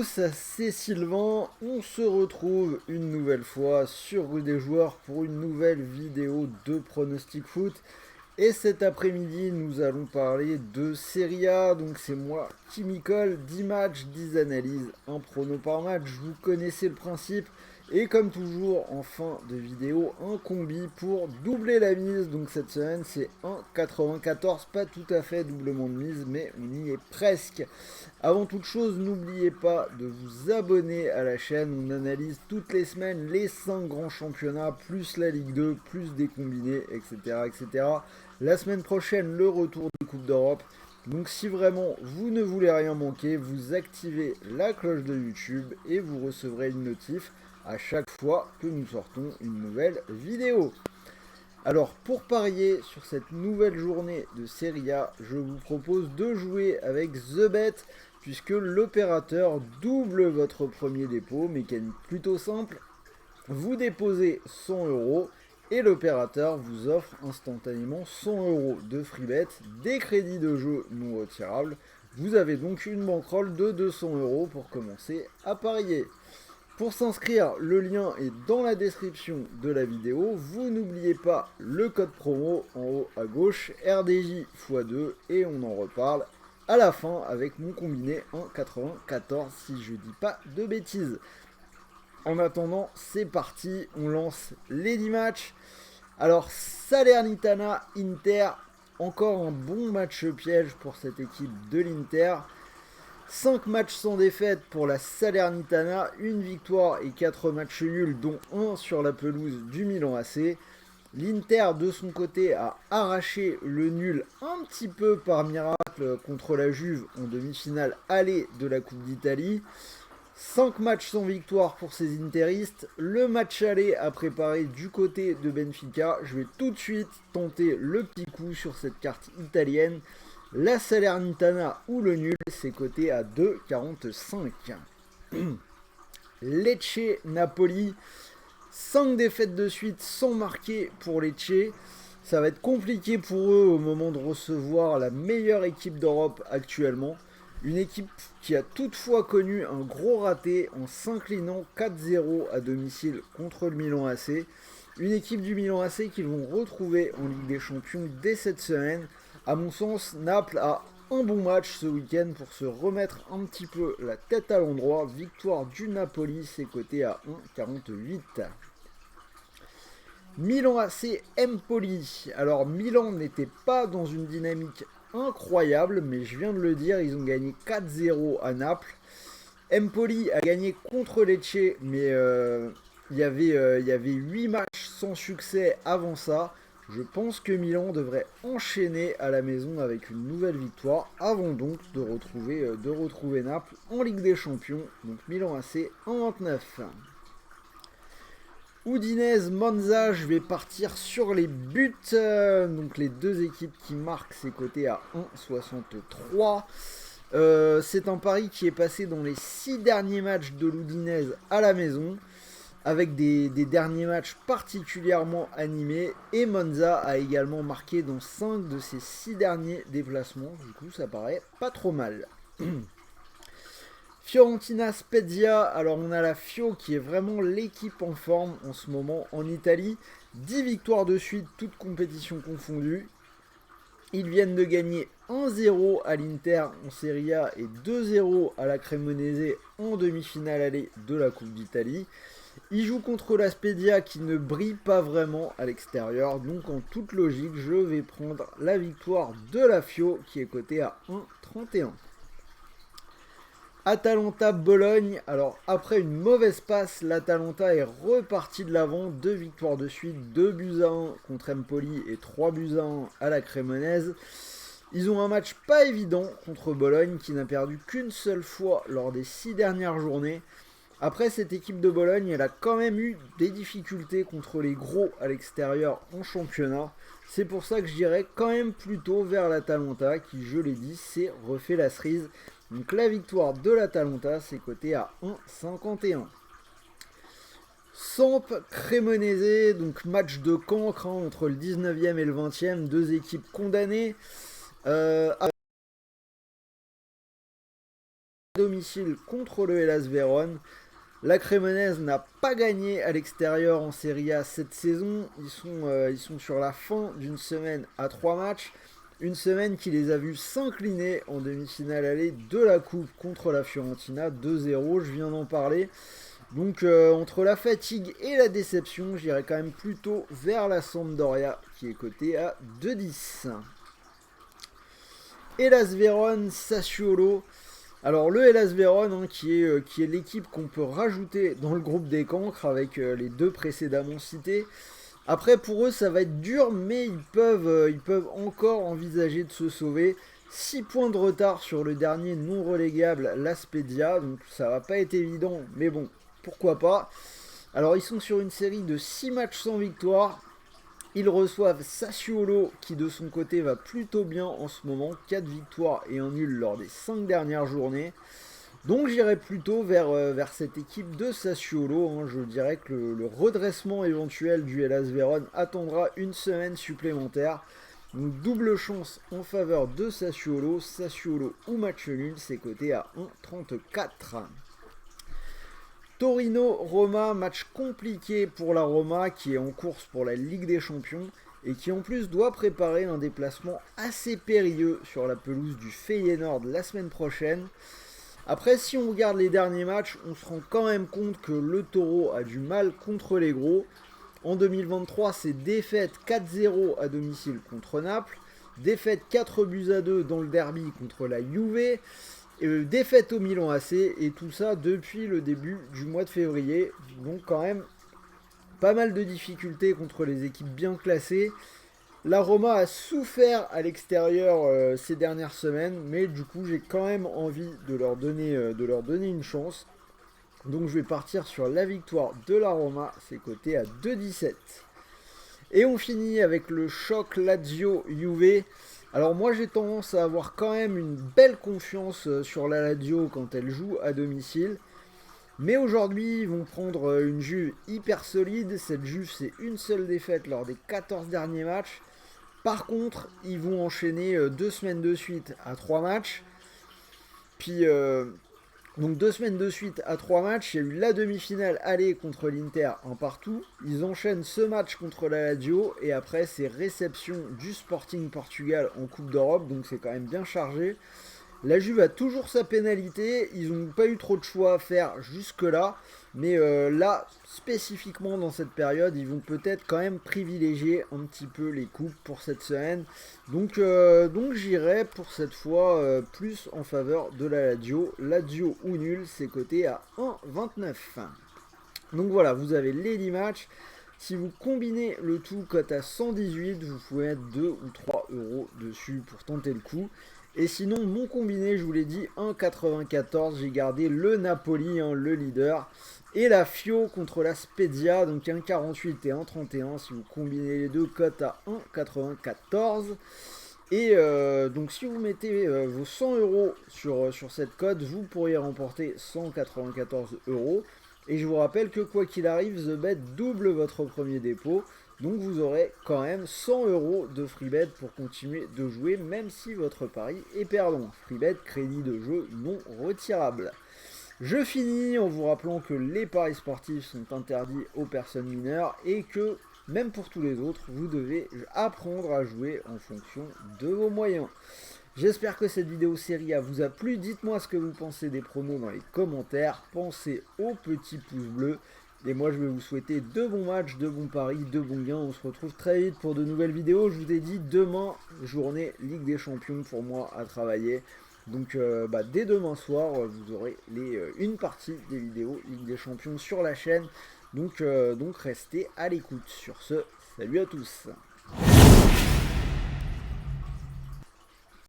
tous, c'est Sylvain, on se retrouve une nouvelle fois sur Rue des Joueurs pour une nouvelle vidéo de pronostic foot. Et cet après-midi, nous allons parler de Serie A, donc c'est moi qui m'y colle, 10 matchs, 10 analyses, un prono par match, vous connaissez le principe. Et comme toujours, en fin de vidéo, un combi pour doubler la mise. Donc cette semaine, c'est 1,94, pas tout à fait doublement de mise, mais on y est presque. Avant toute chose, n'oubliez pas de vous abonner à la chaîne. On analyse toutes les semaines les 5 grands championnats, plus la Ligue 2, plus des combinés, etc. etc. La semaine prochaine, le retour des Coupes d'Europe. Donc si vraiment vous ne voulez rien manquer, vous activez la cloche de YouTube et vous recevrez une notif à chaque fois que nous sortons une nouvelle vidéo. Alors pour parier sur cette nouvelle journée de Serie A, je vous propose de jouer avec The Bet puisque l'opérateur double votre premier dépôt, mécanique plutôt simple. Vous déposez 100 euros et l'opérateur vous offre instantanément 100 euros de free bet, des crédits de jeu non retirables. Vous avez donc une bankroll de 200 euros pour commencer à parier. Pour s'inscrire, le lien est dans la description de la vidéo. Vous n'oubliez pas le code promo en haut à gauche, RDJ x2, et on en reparle à la fin avec mon combiné 1,94 si je dis pas de bêtises. En attendant, c'est parti, on lance les 10 matchs. Alors, Salernitana, Inter, encore un bon match piège pour cette équipe de l'Inter. 5 matchs sans défaite pour la Salernitana, une victoire et 4 matchs nuls, dont un sur la pelouse du Milan AC. L'Inter, de son côté, a arraché le nul un petit peu par miracle contre la Juve en demi-finale aller de la Coupe d'Italie. 5 matchs sans victoire pour ces interistes. Le match aller à préparer du côté de Benfica. Je vais tout de suite tenter le petit coup sur cette carte italienne. La Salernitana ou le nul, c'est coté à 2,45. Lecce Napoli, 5 défaites de suite sans marquer pour Lecce. Ça va être compliqué pour eux au moment de recevoir la meilleure équipe d'Europe actuellement. Une équipe qui a toutefois connu un gros raté en s'inclinant 4-0 à domicile contre le Milan AC. Une équipe du Milan AC qu'ils vont retrouver en Ligue des Champions dès cette semaine. A mon sens, Naples a un bon match ce week-end pour se remettre un petit peu la tête à l'endroit. Victoire du Napoli, c'est coté à 1,48. Milan AC Empoli. Alors Milan n'était pas dans une dynamique incroyable, mais je viens de le dire, ils ont gagné 4-0 à Naples. Empoli a gagné contre Lecce, mais il y avait 8 matchs sans succès avant ça. Je pense que Milan devrait enchaîner à la maison avec une nouvelle victoire avant donc de retrouver Naples en Ligue des Champions. Donc Milan AC 1,29. Udinese Monza, je vais partir sur les buts. Donc les deux équipes qui marquent, c'est coté à 1,63. C'est un pari qui est passé dans les 6 derniers matchs de l'Udinese à la maison, avec des derniers matchs particulièrement animés. Et Monza a également marqué dans 5 de ses 6 derniers déplacements. Du coup, ça paraît pas trop mal. Fiorentina Spezia, alors on a la Fio qui est vraiment l'équipe en forme en ce moment en Italie. 10 victoires de suite, toutes compétitions confondues. Ils viennent de gagner 1-0 à l'Inter en Serie A et 2-0 à la Cremonese en demi-finale allée de la Coupe d'Italie. Ils jouent contre la Spezia qui ne brille pas vraiment à l'extérieur, donc en toute logique, je vais prendre la victoire de la Fio qui est cotée à 1,31. Atalanta-Bologne, alors après une mauvaise passe, l'Atalanta est reparti de l'avant, 2 victoires de suite, 2 buts à 1 contre Empoli et 3 buts à 1 à la Cremonese. Ils ont un match pas évident contre Bologne qui n'a perdu qu'une seule fois lors des 6 dernières journées. Après, cette équipe de Bologne, elle a quand même eu des difficultés contre les gros à l'extérieur en championnat. C'est pour ça que je dirais quand même plutôt vers l'Atalanta qui, je l'ai dit, s'est refait la cerise. Donc la victoire de l'Atalanta, c'est coté à 1,51. Samp Cremonese, donc match de cancre entre le 19e et le 20e, deux équipes condamnées. domicile contre le Hellas Vérone. La Cremonese n'a pas gagné à l'extérieur en Serie A cette saison. Ils sont sur la fin d'une semaine à 3 matchs. Une semaine qui les a vus s'incliner en demi-finale aller de la Coupe contre la Fiorentina 2-0. Je viens d'en parler. Donc entre la fatigue et la déception, j'irai quand même plutôt vers la Sampdoria qui est cotée à 2,10. Hellas Vérone, Sassuolo. Alors le Hellas Vérone qui est l'équipe qu'on peut rajouter dans le groupe des cancres avec les deux précédemment cités. Après pour eux ça va être dur mais ils peuvent encore envisager de se sauver. 6 points de retard sur le dernier non relégable, la Spezia, donc ça va pas être évident mais bon pourquoi pas. Alors ils sont sur une série de 6 matchs sans victoire. Ils reçoivent Sassuolo qui de son côté va plutôt bien en ce moment, 4 victoires et un nul lors des 5 dernières journées. Donc j'irai plutôt vers cette équipe de Sassuolo. Je dirais que le redressement éventuel du Hellas Vérone attendra une semaine supplémentaire. Donc double chance en faveur de Sassuolo. Sassuolo ou match nul, c'est coté à 1,34. Torino-Roma, match compliqué pour la Roma qui est en course pour la Ligue des Champions et qui en plus doit préparer un déplacement assez périlleux sur la pelouse du Feyenoord la semaine prochaine. Après, si on regarde les derniers matchs, on se rend quand même compte que le Taureau a du mal contre les gros. En 2023, c'est défaite 4-0 à domicile contre Naples, défaite 4-2 dans le derby contre la Juve, défaite au Milan AC et tout ça depuis le début du mois de février. Donc quand même pas mal de difficultés contre les équipes bien classées. La Roma a souffert à l'extérieur ces dernières semaines, mais du coup j'ai quand même envie de leur donner une chance. Donc je vais partir sur la victoire de la Roma, c'est coté à 2,17. Et on finit avec le choc Lazio-Juve. Alors moi j'ai tendance à avoir quand même une belle confiance sur la Lazio quand elle joue à domicile. Mais aujourd'hui ils vont prendre une Juve hyper solide. Cette Juve c'est une seule défaite lors des 14 derniers matchs. Par contre ils vont enchaîner 2 semaines de suite à 3 matchs. Puis donc 2 semaines de suite à 3 matchs, il y a eu la demi-finale aller contre l'Inter en partout. Ils enchaînent ce match contre la Lazio et après c'est réception du Sporting Portugal en Coupe d'Europe, donc c'est quand même bien chargé. La Juve a toujours sa pénalité, ils n'ont pas eu trop de choix à faire jusque-là, mais là, spécifiquement dans cette période, ils vont peut-être quand même privilégier un petit peu les coupes pour cette semaine. Donc j'irai pour cette fois plus en faveur de la Lazio. Lazio ou nul, c'est coté à 1,29. Donc voilà, vous avez les 10 matchs. Si vous combinez le tout cote à 118, vous pouvez mettre 2 ou 3 euros dessus pour tenter le coup. Et sinon, mon combiné, je vous l'ai dit, 1,94, j'ai gardé le Napoli, le leader, et la Fio contre la Spezia, donc 1,48 et 1,31, si vous combinez les deux, cote à 1,94. Et donc si vous mettez vos 100 euros sur cette cote, vous pourriez remporter 194 euros. Et je vous rappelle que quoi qu'il arrive, The Bet double votre premier dépôt. Donc vous aurez quand même 100 euros de freebet pour continuer de jouer, même si votre pari est perdant. Freebet, crédit de jeu non retirable. Je finis en vous rappelant que les paris sportifs sont interdits aux personnes mineures et que, même pour tous les autres, vous devez apprendre à jouer en fonction de vos moyens. J'espère que cette vidéo série vous a plu. Dites-moi ce que vous pensez des pronos dans les commentaires. Pensez au petit pouce bleu. Et moi je vais vous souhaiter de bons matchs, de bons paris, de bons gains. On se retrouve très vite pour de nouvelles vidéos. Je vous ai dit demain, journée Ligue des Champions pour moi à travailler. Donc dès demain soir, vous aurez une partie des vidéos Ligue des Champions sur la chaîne. Donc restez à l'écoute. Sur ce, salut à tous.